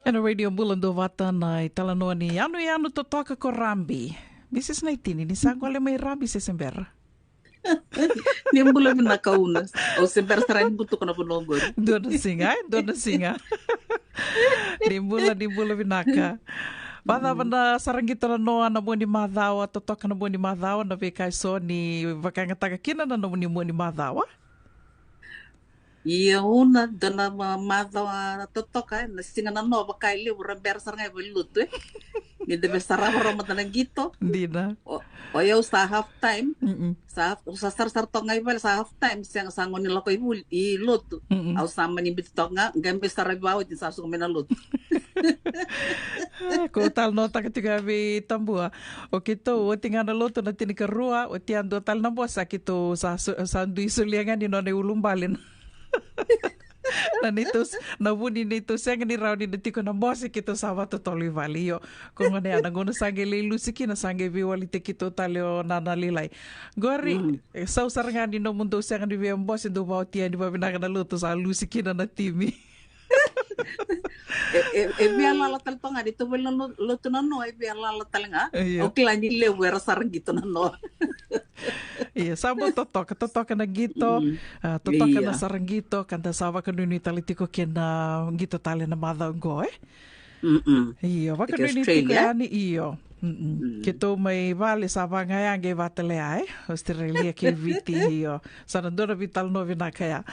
Ena radio bulan do vata na italano ni ano to toka ko rambi. Bisis na itini ni sa kwale may rambi sa sembera. Ni bulan na kaunas. O sembera sarang buto ko na punogor. Doon na singa. Ni bulan binaka. Pada banda sarang kita na noa na mo ni madhawa to toka na mo ni madhawa na bekai so ni vakanga taga kina na mo ni madhawa. Iya una dana madhawa totoka na singa na no bakai li ura bersar ngai belut Ni debe sarava roma na gito. Dina. O eu sa half time. Sa sar to ngai bel sa half time siang sangon ni lako i lutu. Au sama ni bitonga gambe sarabao di sa su mena lutu. Ko tal nota ketika bi tambua. O kito o tinga na lutu na tinika rua o tiando tal na bosa kito sa sandui suliangan ni none ulumbalin. Na buni nito siya ni raw ni natiko na bosi kito sa wato toli valio kung ano yan nangono sange lilusiki na sange viwalite kito talio nanalilay gori sa usarangan ni no mundo siya ni biyang bosi do bao tiyan di ba binaka na luto sa lusiki na natimi biar lalatal to nga dito bel luto na no biar lalatal nga okay lang ni lewer sarang gitu na no. Iya, sabo totok na gito, totok na sarang gito, kanta sawa ka nuni talitiko kena gito tali na madang go Iyo, waka nuni tiko yani iyo. Kito may vale sawa ngayang ge vatale ay, Australia kilviti iyo. Sanandora vital no vinakaya.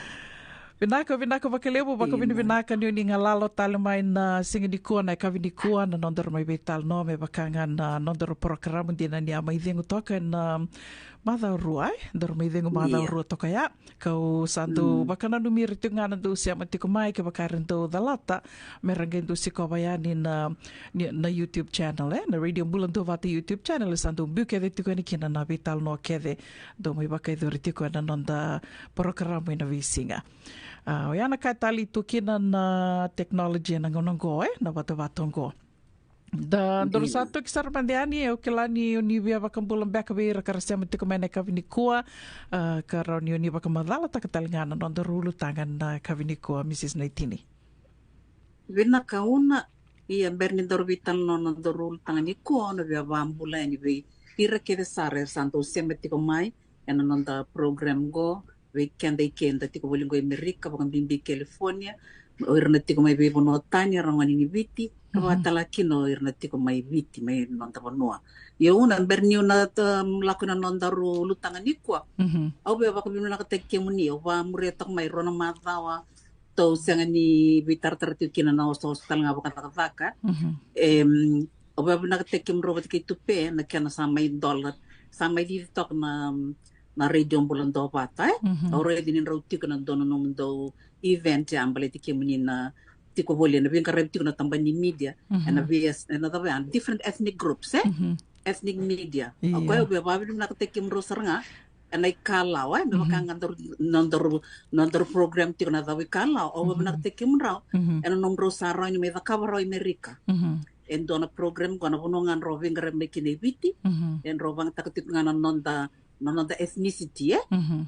Vinaka bakalebo baka vinaka niyo ni ngalalo tali may na singidikuan ay kavinikuan na nondor may vital no may bakangan na nondor program din na niya may dingo token na madhaw ruay dor may dingo madhaw ru to kaya kau sandu baka na numirito nga nandu siya matikumay ka baka rin do dalata merangin do si kabayanin na YouTube channel na radio bulan do vata YouTube channel sandu buke de tiko ni kina na vital no kede do may baka idorito na nonda program na visinga. Yana kay tali tukinan na technology na ngonongo na bato-batonggo. Da dorusato kisar mandiani o kilani ni bia bakambulan bakabe rakarasya mati kumene kavinikua karoni ni bakamadala takatalingana non darulu tangan na kavinikua Mrs. Naitini. Vina kauna iya berni dorbitan non darulu tangan ni kuo no bia bambula ni be ira kede sare santo semeti kumai ena non da program go weekend tiko bolingo Amerika bakang bimbi California o irna tiko mai bebo no tanya rangani ni viti watala kino irna tiko mai viti mai nonta bonua yo una berniu na lakuna nonta ru lutangan ikwa au be bakang bimbi na kateke muni o ba muretok mai rona matawa to sangani vitar tertiu kina na hospital nga bakang takataka o be na kateke mro batike tupe na kana samai dollar samai di tok na radio bulan do pata already nin rauti kana dono no mundo event yang bale tiki munina tiko boleh na binka rauti kana tambani media and a different ethnic groups ethnic media ako ay bababi na kateki mro saranga and ay kalaw ay makang nandor program tiko na dawi kalaw o na kateki mro and nomro saro ni may kabaro Amerika and dono program ko na bunongan roving rem kinebiti and rovang takatip ngana nonda ethnicity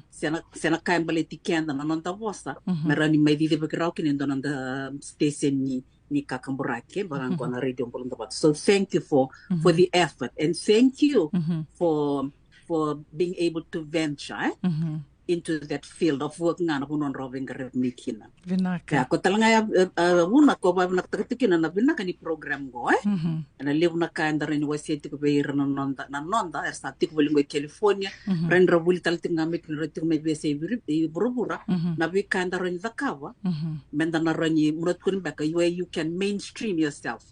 sena kain bale tikenda nonda vosa merani mai di begrau kini nonda station ni kakamburake barang ko na radio bolon dapat. So thank you for the effort and thank you for being able to venture into that field of work ngana bunon roving gareb mikina vinaka ko talanga ya una ko ba naktaktikina na vinaka ni program go na live na kaenda ren waseti ko be nonda ersa tik bolingo California ren rabul taltinga mit retik me bese burubura na bi kaenda ren zakawa menda na rani murot kun baka where you can mainstream yourself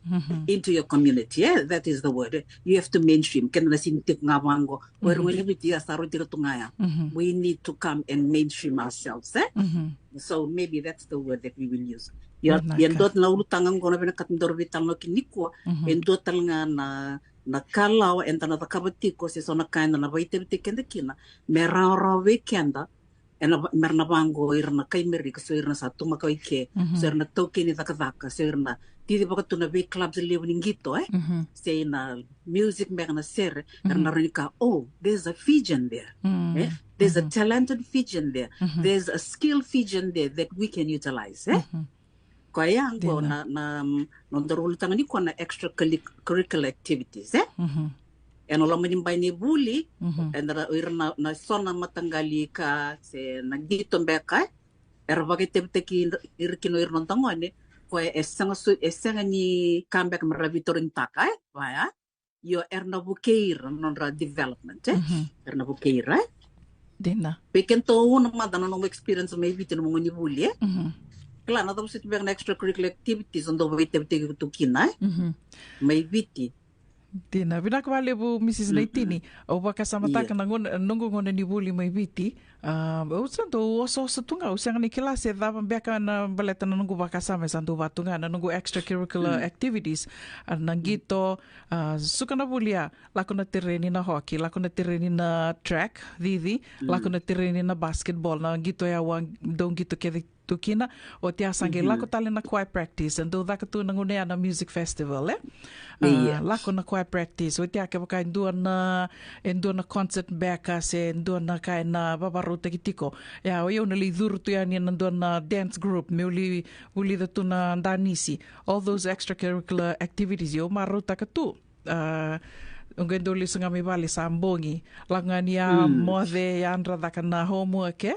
into your community that is the word you have to mainstream ken na sintik ngawango where we live ya saro tungaya we need to come and mainstream ourselves so maybe that's the word that we will use yan dot na ulutangan ko na pinakatindor vital no kinikwa and dot nga na kalaw and na kabatiko si so na kain na baite kenda kina merara weekenda and merna bango irna kay Amerika so irna sa tumakay ke so irna token ni takataka so irna tidi baka tuna be clubs living gito say na music merna ser irna renika there's a Fijian there there's a talented Fijian there there's a skilled Fijian there that we can utilize Kaya ang ko na nondorul tanga ni ko na extracurricular activities eno la manimbay ni buli na sona matanggali ka se nagdito mbeka bagay tebteki irkino irnon tangone ko esanga ni comeback maravitoring takay vaya yo erna bukeir nonra development erna bukeir Dina. Pekin to una madana no experience may bitin mo ni buli Kala na tapos ito na extracurricular activities ondo tebteki to kinay may biti Dina, binakawali po Mrs. Naitini, o baka sa mata ka nunggu ngona ni buli may biti, usan to, oso tunga, usang ni kilase, dapat baka na baleta na nunggu baka sa may santo batunga, na nunggu extracurricular activities, nanggito, suka na bulia, lako na tireni na hockey, lako na tireni na track, didi, lako na tireni na basketball, nanggito yawang, dong gito kedi tukina o tia sange lako tali na choir practice and do daka tu nangunea na music festival lako na choir practice o tia ke baka endua na concert beka se endua na kai na babaruta kitiko ya o yo na li dur tu ya ni endua na dance group me uli da tu na danisi all those extracurricular activities yo maruta ka tu ungendo li sunga mi bali sambongi langani ya mode ya andra daka na homework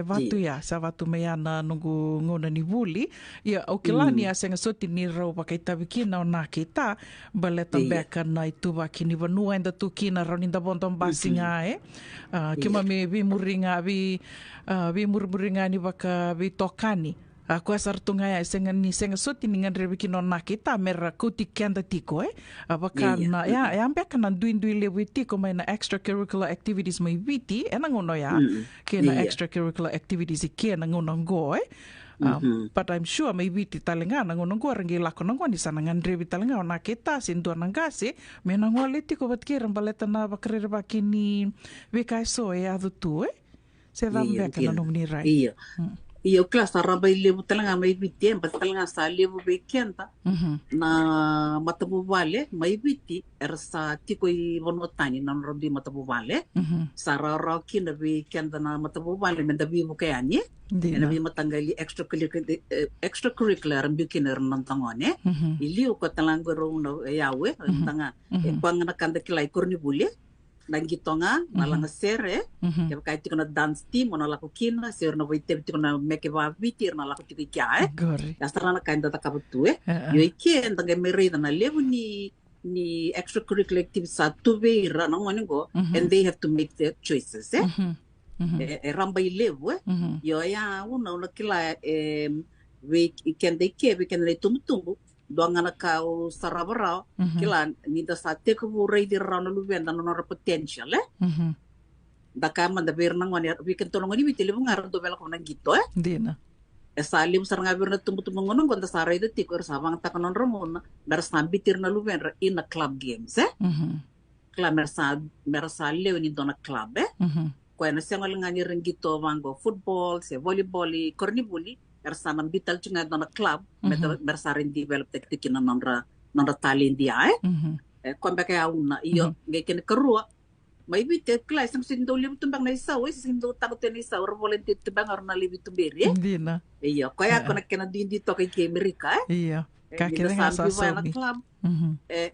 vatu ya sa vatu mea na nungu ngona ni buli ia o kilani a senga soti ni rau pakai tabikina o na kita baleta beka na ituba kini vanua inda tu kina rau ninda bonton basinga kima me vi muringa vi murmuringa ni baka vi tokani Aku asar tunga ya senga soti ningan rebiki non nakita mera kuti kenda tiko baka na ya ampe kana duin lewi tiko mai na extracurricular activities mai viti ngono ya kena extracurricular activities ke ngono go but I'm sure may viti talenga ngono go rangi lako ngo ni sana ngan rebi talenga na kita sindu nangase me ngole tiko bat ke rambaleta na bakre bakini we so adu tu se dam beka na nomni rai Iyo kelas araba lebu talanga may biti talanga sa lebu bekenta na matabu vale may biti sa tiko i bonotani na robi matabu vale sa rara kina bekenta na matabu vale menda bibu kayani na bi matangali extracurricular bikiner nan tangone iliu ko talanga ro no yawe tanga pangana kanda kilai kurni bule Nanggitonga nalanga sere ya kai tiko na dance team ona lako kina ser na wite tiko na meke va vitir na lako tiko kya ya starana kainda takabutu yo iki ndanga merida na levu ni extracurricular activities sa tuve rana ngoningo and they have to make their choices ramba levu yo ya una kila we can le tumtumbu doangana kau sarabara kila ni da sa te ko rei di rana lu venda no potential da kama da berna ngoni we can tolong ni bitele ngar do bela ko na gito dina salim saranga berna tumbu ngono gonda sa rei de tikor sa bang takanon ramona dar sambitir na lu vendra in a club games club mersa leoni dona club ko na sengal ngani rengito vango football se volleyball cornibuli Ersana bital cunga dona club bersarin develop teknik na nondra talent dia kombe kaya una iyo ngeken kerua mai bite klai sang sindo libu tumbang na isaw sindo takot na isaw or volunteer tumbang or na libu tumberi dina iyo kaya ko nakena dindi to kay Amerika iyo kakira nga sa club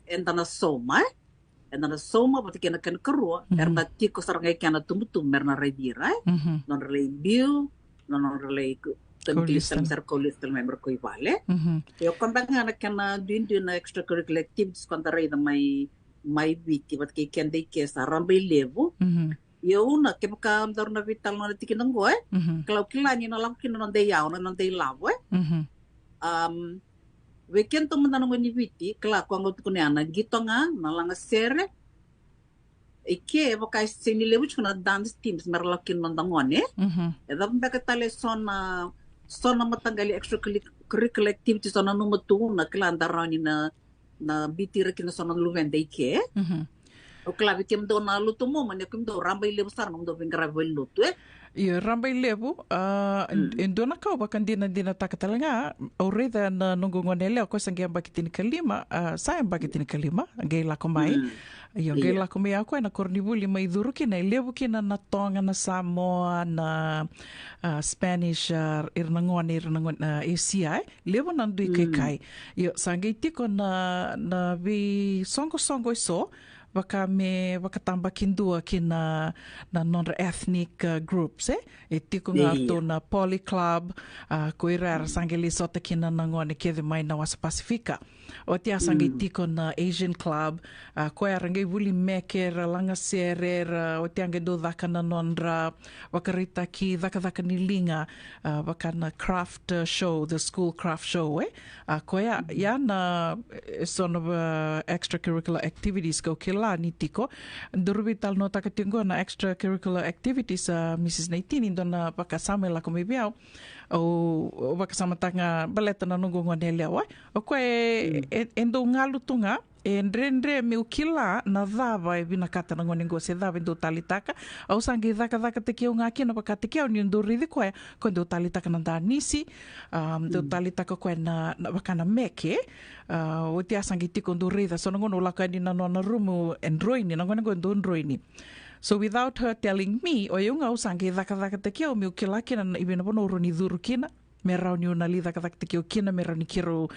endana soma pati kena kerua erna tiko sarangay kana tumutum merna redira non relay bill non relay Kolistal member ko ivale. Yo kambang nga na din na extracurricular activities kanta rin na may biti bat kay kende ke sa rambay levo. Yo una ke baka amdar na vital na tikinang go Kalau kilani na lang kinon day yaw na day lawo weekend to man ni biti kala ko ngot ko na gito nga na lang sere Ike baka sinilewo na dance teams merlakin mandangone. Edam baka tale sona matanggali extracurricular activities sona numatu na klandarani na bitira kina sona luvende ike o klavi kem do na luto mo man kem do rambay le besar do vingra vel luto Ia rambai levu, indona kau bakan dina takatalanga, orida na nunggungon leo ko sang gaya bakitini kalima, saya bakitini kalima, gay lako mai. Ia gay lako mai ako na kornibuli mai duru kina levu kina na tonga na Samoa na Spanish irnangon Asia, levu nandui kai. Ia sangai tiko na vi songo iso, waka tamba kindua kina na non-ethnic groups, e tiko ngā tōna Poly Club, ko ira sangeli sota kina na ngone kede mai na wasa Pasifika. O te asangi tiko na Asian Club, ko e arangai wuli meke ra langa sere, o te angai do dhaka na nonra, wakarita ki dhaka ni linga, waka na craft show, the school craft show, ko ya na sort of extracurricular activities ko kila ni tiko. Durubital no takatingo na extracurricular activities Mrs. Naitini dona pakasama la kumibiao o pakasama tanga baleta na nungo ngonele wa o ko endo ngalu tunga ndrendre me ukila na dhava e vina kata na ngone ngose dhava ndo talitaka au sangi dhaka te kio ngaki na pakate kio ni ndo ridi ko ndo talitaka na danisi ndo talitaka ko na bakana meke o te asangi tiko ndo rida so ngono la ka ni na no rumu endroini na ngone ndo ndroini. So without her telling me, o yunga usangi dhaka te kio me ukila kina na ibina pono uruni dhuru kina me rauni una li dhaka te kio kina me rauni kiro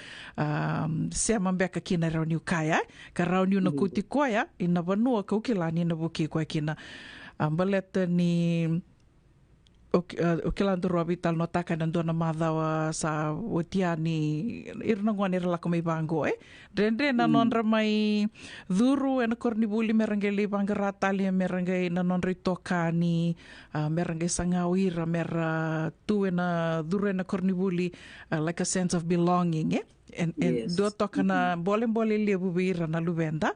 sea mambeka kina rauni ukaya ka rauni una kuti koya ina vanua ka ukila ni na buki kwa kina baleta ni ukila nduru abital no taka na ndona madhawa sa wotia ni irna ngwan ira lako mai bango Rendre na nonra mai dhuru e na kornibuli merangeli bangaratali merangai na nonra toka ni merangai sangawira mera tu e na dhuru e na kornibuli like a sense of belonging and do toka na bole lebu bira na lubenda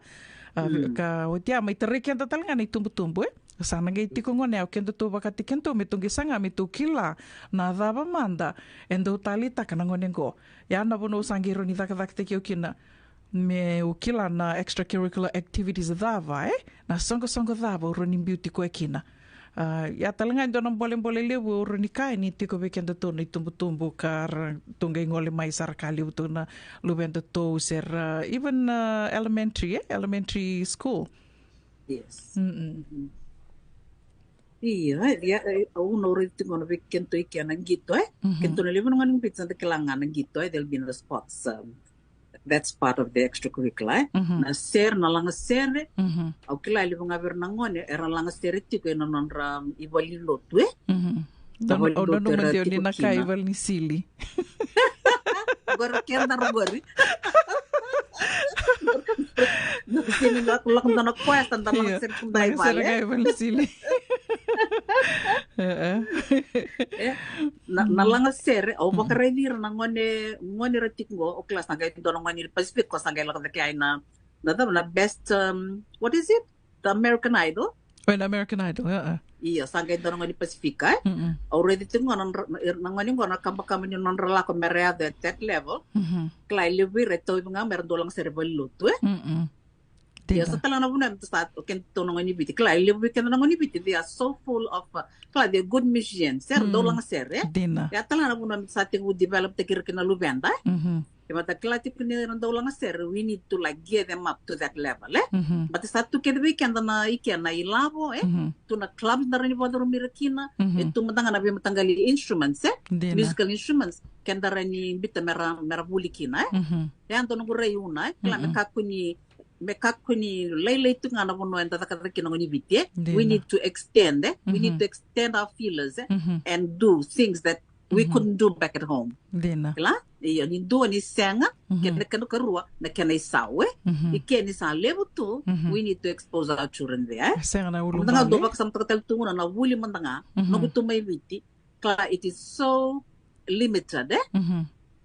ka wotia mai terikian tatalanga ni tumbu sana ngai tiko ngone au kendo to bakati kento me tungi sanga me tu kila na dhava manda endo talita kana ngone go ya na bono sangiro ni dhaka te kio kina me ukila na extracurricular activities dhava na songo dhava uroni beauty ko kina ya talanga ndo na bole lebu uroni kai ni tiko be kendo to ni tumbu kar tungai ngole mai sarkali uto na lubenda to ser even elementary school. Yes. Iya, uno rito ngono be kento iki ana gito kento na levo ngani pizza de kelanga na gito there'll be in the spots that's part of the extracurricular na ser na langa ser au kila levo ngaver na ngone era langa ser tiko na nonra ivali lotu Ono no menteo ni na kaival ni sili agora quero dar agora no sini lá na questa andar lá ser com dai vai sili na langa ser au bakaredir na ngone ratikgo o class na gay dono ngone Pacific ko sangay lang kay na best what is it, the American Idol. When American Idol, iya sangay dono ngone Pacific already tingo na ngone ngona kamba ni non rela ko merea that level klay libi reto nga mer dolang cerebral lutu ya setelah na bunan saat kento ngoni biti klay libi kento ngoni biti they are so full of klay they good musicians ser dolang ser ya telah na bunan saat you develop tekir kena lubenda mata klay tip ni dolang ser we need to like get them up to that level but saat tu kede weekend na ikian na ilabo tu na clubs na rin bodoro mirakina tu matanga na matanggali instruments musical instruments kenda rin bita mera bulikina ya anto nung reyuna kla mekakuni laylay tu nga na bono enta takakina ngoni biti we need to extend our feelers and do things that we couldn't do back at home kala iya ni do ni senga kena karua na kena isawe ikeni sa level tu we need to expose our children there senga na ulu manga do bak sam takatel tu na wuli mandanga no gutu mai biti kala it is so limited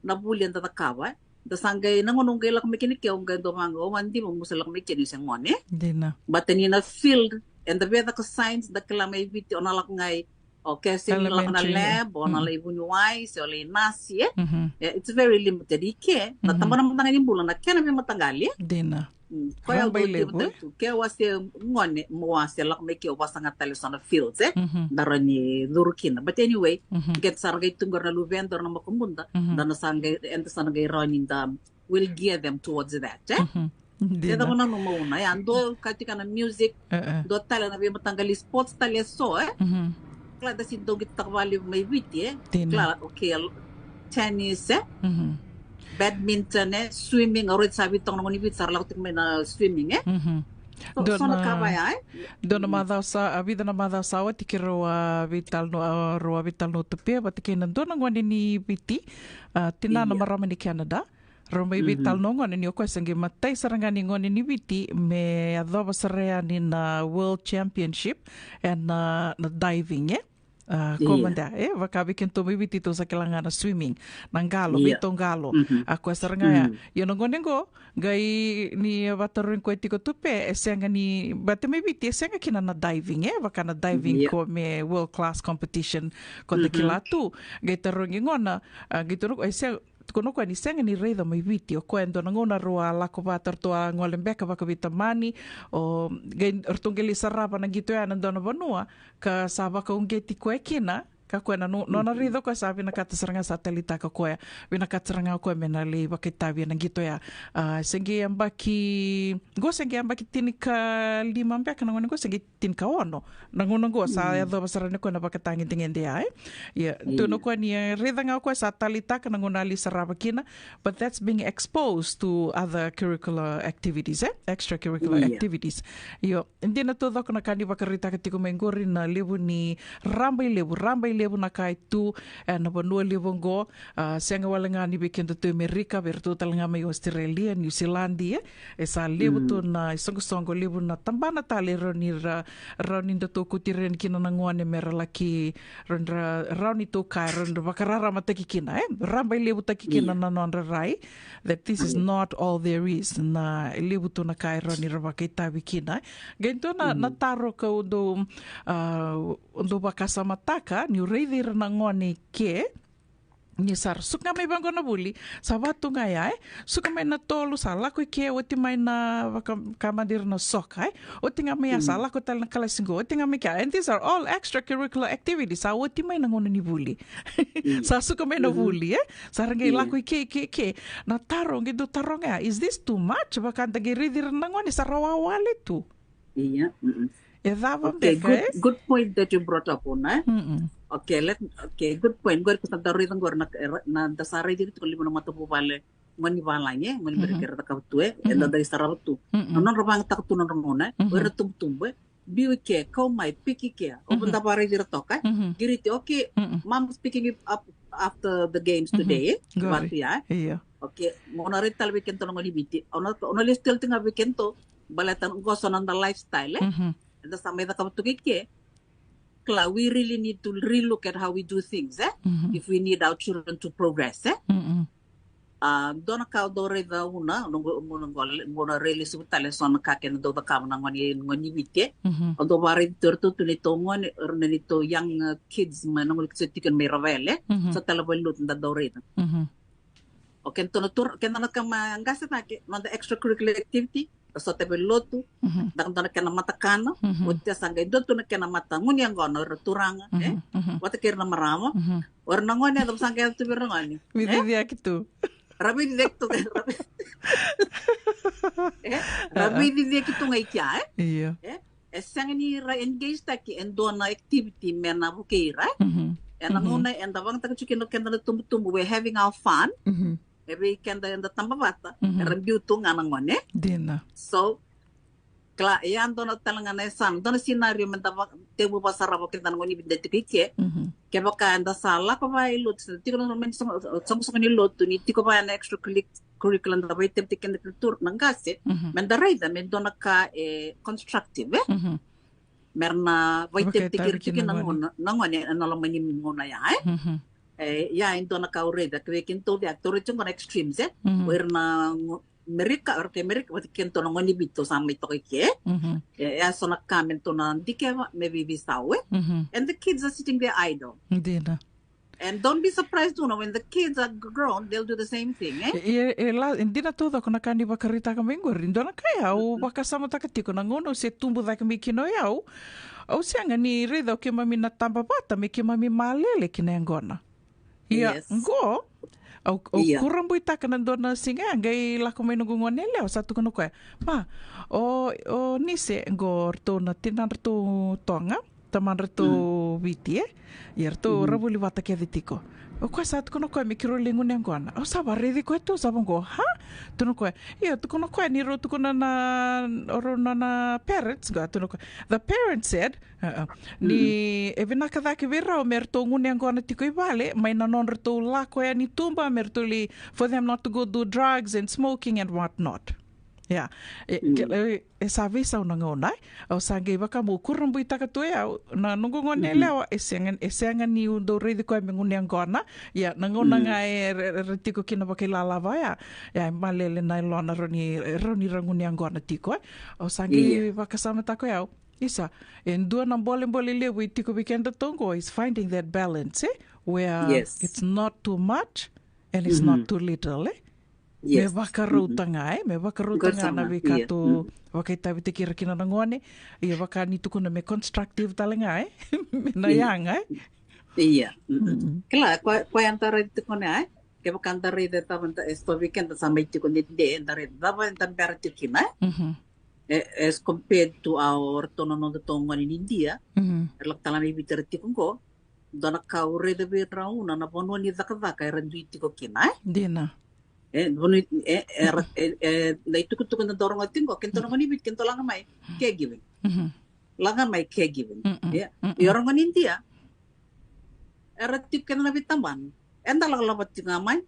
na wuli enta takawa da sangay nangonong gaylak mekini kaya ungay domango wandi mo musalak mekini sa ngone but ni na field and the beta ka science da kala may biti onalak ngay okay sin lak na lab onalay bunyuay so lay nasi it's very limited ike na tamana matangani bulan na kaya na may matagali Kaya Rambay do lebu, tu kaya wasi ngone mo wasi lak me kaya wasanga tali sana fields darani durukina. But anyway, get sargay tunggor na luvendor na makumbunda dana sangay enta sana gay running will gear them towards that. Kaya mo na muna yan do katika na music do tala na biya matanggali sports tali so Kla da si do git takwali may witi Kla okay tennis badminton swimming orit sabi tong ngoni bit sarlak tik may na swimming so na kabaya Dona madhaw sa vida na madhaw sa wa tikiro vital no tupe ba tikinan dona ngwani ni biti tinana marama ni Canada Romay vital no ngoni ni ko sangi matay sarangani ngoni ni biti me adhoba sarea ni na World Championship and na diving komanda vakabi kento may biti to sa kilanga na swimming nang galo bitong galo ako sarangaya yun ngoni ngo gai ni vatarin ko etiko tupe esenga ni bate may biti esenga kina na diving vaka na diving ko me world class competition ko kilatu gai tarong ngona gituro esenga kono ko ni senga ni reida mai viti o koendo na ngona roa lako vatar toa ngolembeka vaka vitamani o gen ortungeli sarapa na gitu ya nandona vanua ka sava ka ungeti ko ekina ka koena no na rido ko sabi na katasaranga satelita ka koya vina katsaranga ko mena le vakitavi na gitu ya sengi ambaki tinika lima mbeka na ngona go sengi tinka ono na ngona go sa ya do basarane ko na vakatangi tingende ya tuno ko ni rida nga ko satelita ka na ngona li sarapa kina but that's being exposed to other curricular activities extracurricular activities hindi na to ko na kani vakarita ka tiko mengori na lebu ni rambay lebu na kai tu na banua livongo senga walanga ni bekendo to Amerika bertu talanga mai Australia New Zealand esa lebu tu na songo lebu na tambana tale roni ndo to kutiren kina na ngwane mera laki roni to kai bakarara mataki kina rambai lebu takikina na nonra rai that this is not all there is na lebu tu na kai roni rabakaita bikina gento na taro ka undo bakasa mataka ni reidir na ngoni ke ni sar suka may bango na buli sa watu nga suka may na tolo sala ko ke oti may na kamadir na soka oti nga may sala ko tal na kalasingo oti nga may ka and these are all extracurricular activities sa oti may nangono ni buli sa suka may na buli sa rangay lako ke na tarong gido tarong is this too much baka dagiridir na ngoni sa rawawali tu Okay, good point that you brought up on. Okay, good point. Gor kita daru itang gor na dasari dito kung limo na matupo pale ngani balanya ngani berkira ka tue enda dari saratu. Non robang tak tu non mona, wer tumbe biu ke kau mai piki ke. Open da pare dito ka. Giriti okay, mom speaking it up after the games today. But okay, mona rital weekend to ngani biti. Ono listel tinga weekend to balatan ko sonon the lifestyle and sampai da kabutugike we really need to relook at how we do things if we need our children to progress dona ka do reda una ngona really subtale son ka ken do da kam na ngoni wite do bare torto tunito ngone ernenito young kids manong tiken may ravele sa talabalut da do reda okay to tur ken na ka mangasa ta ke no the extracurricular activity so tebe lotu dang dana kena matakana utia sangay dotu na kena mata nguni ang gono turanga wata kirna marama warna ngoni adam sangay tu birangani video dia gitu rabi direkto rabi dia gitu ngai kya iya sangani ra engage ta ki endona activity mena bukira and ngona and bang ta chikin no kena tumbu we having our fun every kenda in the tambabata review tu nganang ngone dina so kla yan dono talangana sam dono scenario mentaba tebu pasara bo kita ngoni bidetike ke baka anda sala ko ba ilut tiko no men song ni lot ni tiko ba na extra curriculum da baitem tiken de tour nangase men da raida men dono ka constructive merna baitem tiken nangone analamani ngona ya ya into na kaureda kwekinto di actor chung kon extremes where na Amerika or Amerika wat kento na ngoni bito sa may to ke ya so na comment to na dike maybe bisawe and the kids are sitting there idle dina And don't be surprised, when the kids are grown, they'll do the same thing, Hindi na todo kung nakani bakarita ka minggo rindo na kaya o baka sama takatiko na ngono se tumbo da kami kino yao o sianga ni rida o ke mami na tamba bata me ke mami malele kina ngona. Ia ngo o kurambu itaka na dona singa ngai lako mai nungu ngonele o satu kono koe. Ma o nise ngo rto na tinan rto tonga taman rto viti ia rto rabuli wata ke ditiko. O koe sa tukono koe me kiro lengu ne ngona. O sa baredi koe tu sa bongo. Ha? Tuno koe. Ia tukono koe ni ro tukono na orona na parents ga tuno koe. The parents said ni e vinaka dake vera o merto ngune ngona tiko ibale mai na non rto la koe ni tumba merto li for them not to go do drugs and smoking and what not. Yeah. E sa visa una ngona o sa ngai waka mo kurambu itaka tu na nungu ngone leo e senga ni do redi ko me ngune ngona ya na ngona ngai retiko kina ba kila lava ya malele na lona roni rangune ngona tiko o sa ngai waka sama tako ya isa en dua na bole le we tiko weekend tongo is finding that balance where it's not too much and it's not too little me wakaroutanga me wakaroutanga na wikato wakaitawi te kira kina ngone ia waka ni tuku na me constructive talenga me na yanga iya kala ko antara tuku na ke waka antara de tavanta esto weekend samai tuku ni de antara dava antara tukina as compared to our tono no tongo in India lak talami bitar tuku ko dona kaure de be rauna na bono ni zakavaka randu tuku kina dina dai tuku na dorong atin ko kento ngani bit kento lang mai caregiving lang mai caregiving ya yorong ngani India eratik ken na bitamban enda lang labat ngamai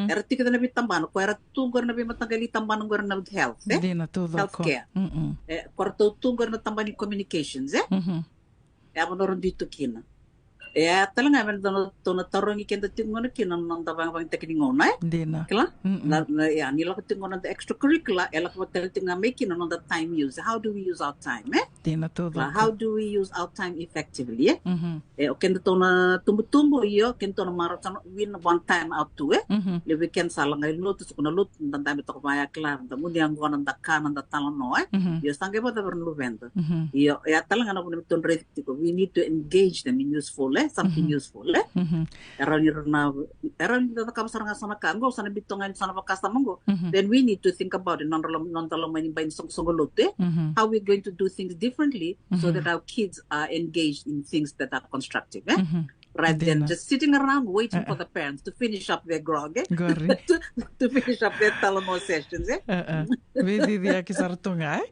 eratik ken na bitamban ko eratung gor na bi matagali tamban gor na health health care kwarto tung gor na tamban communications abonoron dito kina talaga men dono tarongi kenda tingono kina nanda bang tekningona dina kala ya nila tingono the extracurricular ela ko tinga making on the time use how do we use our time dina todo how do we use our time effectively o kenda tona tumbu iyo kenda tona marathon win one time out to le weekend sala ngai lot sukuna lot nanda to maya klar da muni ang gona da kana da talano yo sange boda bernu vendo iyo ya talaga na kun ton retiko we need to engage them in useful something useful around the kapasaranga sana kango sana bitongan sana pakasta mongo then we need to think about it non talo mani bain songolote how we're going to do things differently so that our kids are engaged in things that are constructive rather than just sitting around waiting for the parents to finish up their grog to finish up their talamo sessions vedi dia kisartunga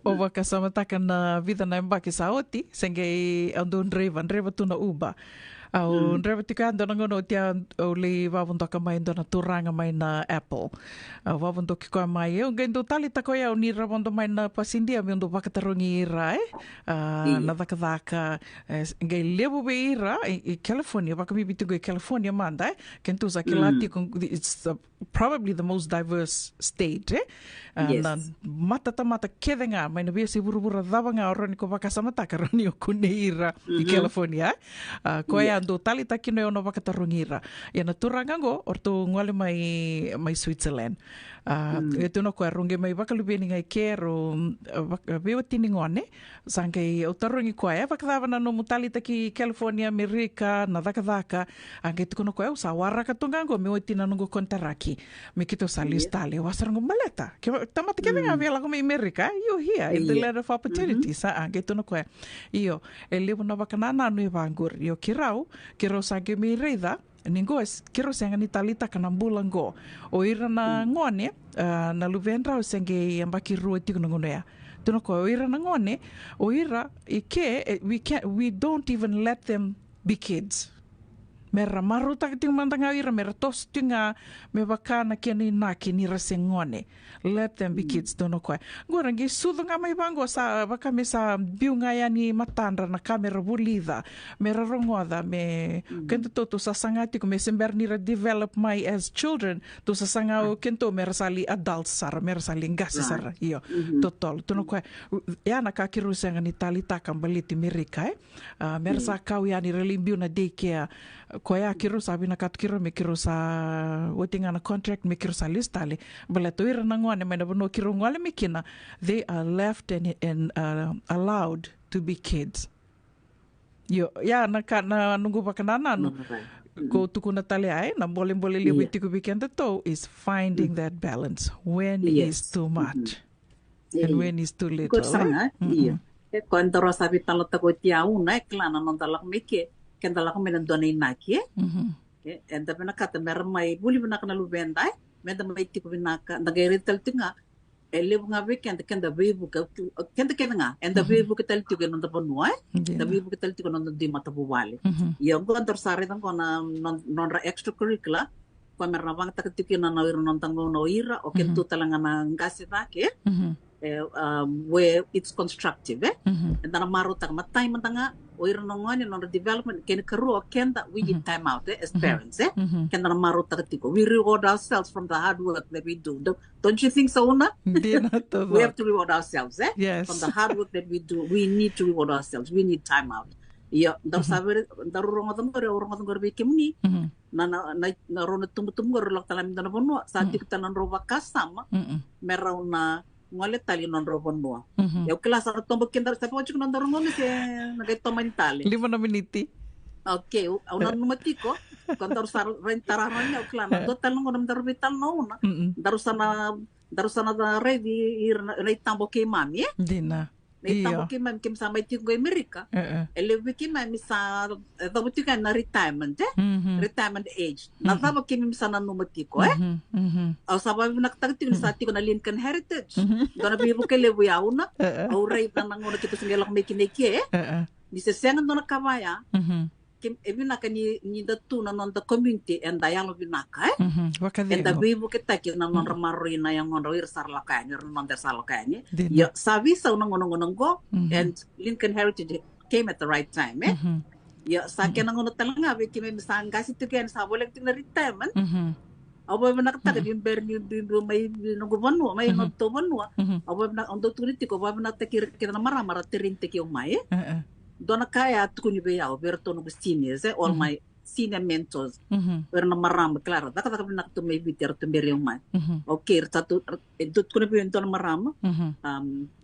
o wakasama taka na vida na mbaki sa oti sengei andon dreva tu na uba au dreva tika ando ngono tia o le wawundoka mai ndo na turanga mai na Apple wawundoki ko mai o gendo tali ta ko ya ni rabondo mai na pasindia mi ndo wakatarongi ira na vakavaka ngai levo be ira e California wakami bitu go California manda kento za kilati it's probably the most diverse state na mata kedenga mai na bia buru davanga oroni ko vakasama takaroni o kuneira i California ko ya ando tali takino yo no vakatarongira ya na turanga go orto ngwale mai Switzerland e tuno ko ronge mai vakalubeni ngai kero veo tiningone sangai o tarongi ko ya vakava na no mutali taki California America na vakavaka ange tuno ko sa waraka tungango me otina no kontaraki me kito salistale wasarango maleta ke tamata ke venga vela como America you here in the land of opportunities ange tuno ko io e levo na vakanana no evangur io kirau sange me reida ningo kiro senga ni talita kana bulango o ira na ngone na luvendra o senge ambaki rua tiku ngono ya tuno ko o ira na ngone o ira we don't even let them be kids Mera maru tak ting mantanga ira mera tos tinga me bakana kini naki ni rasengone. Let them be kids dono koe. Gora ngi sudo nga mai bango sa baka me sa biunga ya ni matandra na kamera bulida. Mera rongoda me kento to sa sangati ko me sember ni develop my as children to sa sangao kento mera sali adults sara mera sali ngasi sara iyo totol dono koe. Ya na kakiru senga ni talita kambaliti mirika mera sa kau ya ni relimbiu na daycare ko ya kiro sabi na katkiro me kiro sa wotinga na contract me kiro sa listale bala to ira nangwane me na bono kiro ngwale me kina they are left and allowed to be kids yo ya na nungu pakanana no go to kuna tale ai na bole liwiti ko bikenda to is finding that balance when is too much and when is too little iya quando sabi talo ta ko tia una klana non dalak meke kenda la kome dona inaki enda bena kata mer mai buli bena kana lubenda menda mai tiko bena ka ndagere tel tinga ele bunga weekend kenda bebu ka kenda nga enda bebu ka tel tiko non da bonwa da bebu ka tel tiko non di mata buwale yo go andor sare dan kona non ra extracurricular ko mer na bang ta tiko na no non tango no ira o kento talanga na ngase take where it's constructive and then maro tag matay mantanga oir nongone non development ken karu kenda we need time out as parents kenda maro tag tiko we reward ourselves from the hard work that we do don't you think so Una? We have to reward ourselves yes. From the hard work that we do we need to reward ourselves we need time out iya dar saber dar rongo tongor be kemuni na rona tumbu lok talam dana bonwa sa tikta nan roba kasama merauna ngole tali non robon mo. Eu kelas sa tombo kendar sa po chuk non dorongone se nagay tomanitali. 5 miniti. Okay, una numatiko kantor sar rentararan ya klana do tal ngon dar vital no na. Darusana da ready ir na tambo ke mami Dina. Tambo ke mami kim sa mai tiko Amerika. Ele wiki mami sa da butika na retirement retirement age. Na tambo ke mami sa na numatiko au sababu nakatagti sa tiko na Lincoln Heritage. Dona bibu ke lebu ya una. Au rei na ngona kita singelok mekineke di sesengan dona kabaya. Kim ebinaka ni datu na non da community and dayalo binaka and da bibu kita ki na non ramarina yang ngono ir sarlakani non da sarlakani ya sabi sa ngono go and Lincoln Heritage came at the right time ya sa kenang ngono talanga be kimi misanga situ ken sa bolek tin retirement abo nakata din berni may nugubano may notobano abo na ondo turiti ko abo na takir na maramara tirinte ki umay dona kaya tukuni be yao berto no seniors all my senior mentors na maram claro daka nak to may biter to beri umay okay tatu dut kuno be dona maram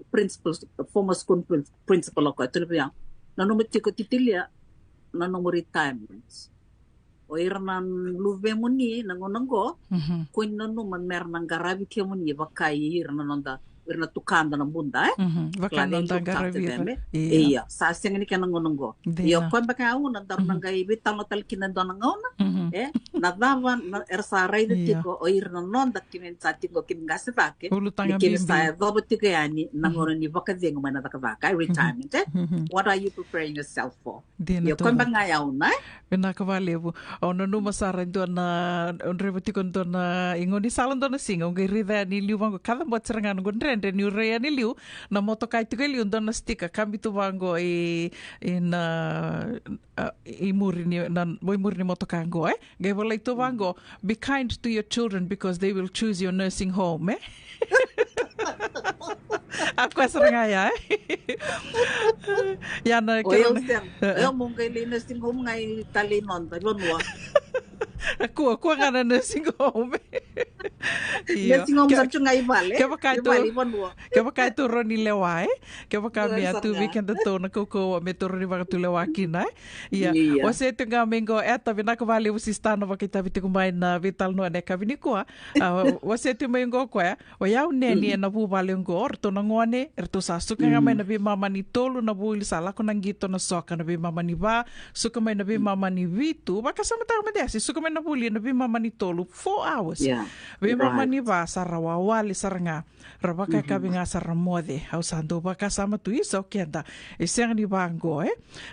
principals former school principal ko to be yang nanomiti ko titilia nanom retirements o irnan luve muni nangonongo kun nanu man mer nang garabi ke muni bakai irnan nonda irna tukanda na bunda bakan nonda garabi iya sa sengni kan nangonongo yo kon baka una dar nang gai bital tal kinan don ngona nadavan ersa raide tiko o irna nonda kimen sa tiko kim gasitake kim sa dobotike yani nangona ni baka deng mana baka retirement what are you preparing yourself for yo kon baka yauna Pena kavalevu. Ono numa sara dona onrevati kon dona ingoni salon dona singa ngai rida ni liu vango kada mo tserangan ngon rende ni rea ni liu na moto kai tu liu dona stika kambi tu vango i muri ni moto kango gai volai tu vango be kind to your children because they will choose your nursing home Aku serangaya Yana eu mungkin nursing home ngai talinon ta bonwa Aku nga na nursing home nursing home sa ngai vale Kaya pa tu roni lewa Kaya pa kami atu weekend to na koko me to roni baka tu lewa kina Wase tu nga mengo eta binaka vale usistano baka kita biti kumain na vital no ane kabini ko Wase tu mengo ko o yau neni na bu vale ngo orto na ngone erto sa suka nga may nabi mama ni tolu na bu ilisala ko nang gito na soka nabi mama ni ba suka may nabi mama ni vitu baka sa mata kamade si suka may nabuli nabi mama ni tolu 4 hours nabi mama ni ba sarawawali saranga rabaka kabinga saramode au sandu baka sama tu iso kenda isang ni bango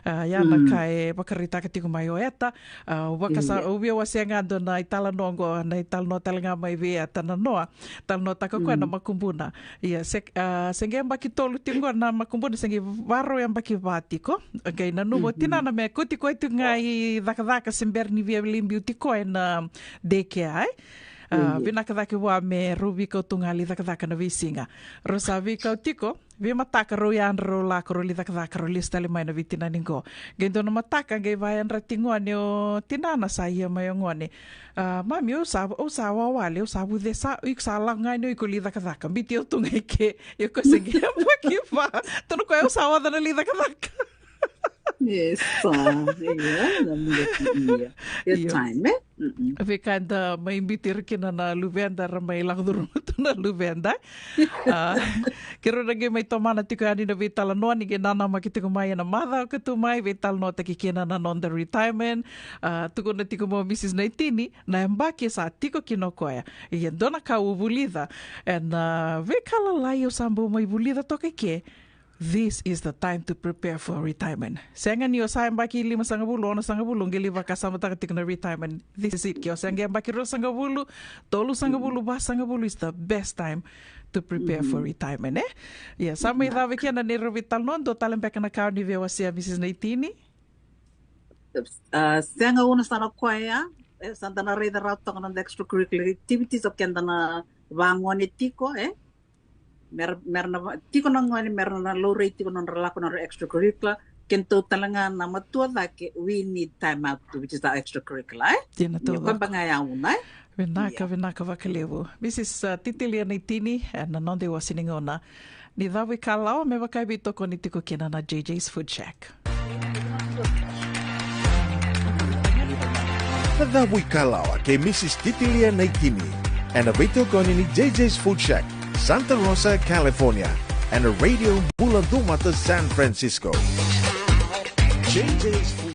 ya nakai bakarita katiko mayoeta baka sa ubia wasenga do na itala nongo na ital no talanga mai via tananoa tal no takako na makumbuna ia senge baki tolu tingo na makumbuna senge varo yang baki vatiko okay na numo tinana me kutiko itu ngai daka semberni via limbi utiko na deke vinakadaki wa me rubi kau tungali dakadaka na visinga. Rosa vi kau tiko, vi mataka ro yan ro la ko li dakadaka ro lista le mai na vitina ningo. Gendo na mataka ngai vayan ratingone o tinana sa ia mai ngone. Mami o sa wawale o sa bude sa ik sa langa no ko li dakadaka. Biti o tungai ke yo ko segi maki va. Tono ko o sa wa na li dakadaka. Yes, time, we kanda may imbitir kina na luvenda may lakduro na luvenda. Kero nage may tomana tiko ani na vitala no ni nana makitiko mai na mother ko mai vital no takikina na non the retirement. Tuko na tiko mo Mrs. Naitini na embaki sa tiko kinokoya. Iyan dona ka ubulida and we kala layo sambo may bulida toke ke. This is the time to prepare for retirement. Senga niyo sayang baki 5 sangabulo, 6 sangabulo, ngeliba kasama takatik na retirement. This is it. Kyo senga baki 2 sangabulo, 3 sangabulo, 4 sangabulo is the best time to prepare for retirement. Yeah, sama itawe kia na nero vital nondo, talem peka na kao ni via wasia Mrs. Naitini. Senga una sana kwaya, santa na reda rato ng extracurricular activities of kenda na wangon itiko, meron na tiko nang ngani meron na low rate tiko nang relako na extracurricular kento talanga na matua dake we need time out which is the extracurricular Tina to pa bangayaw na Vinaka vakalevu Mrs. Titilia Naitini na nonde wasiningona ni dawi kalao me wakaibito ko ni tiko kina na JJ's Food Shack Dawi kalao kay Mrs. Titilia Naitini and a bito ko ni JJ's Food Shack Santa Rosa, California, and a radio Bulandumata, San Francisco. JJ's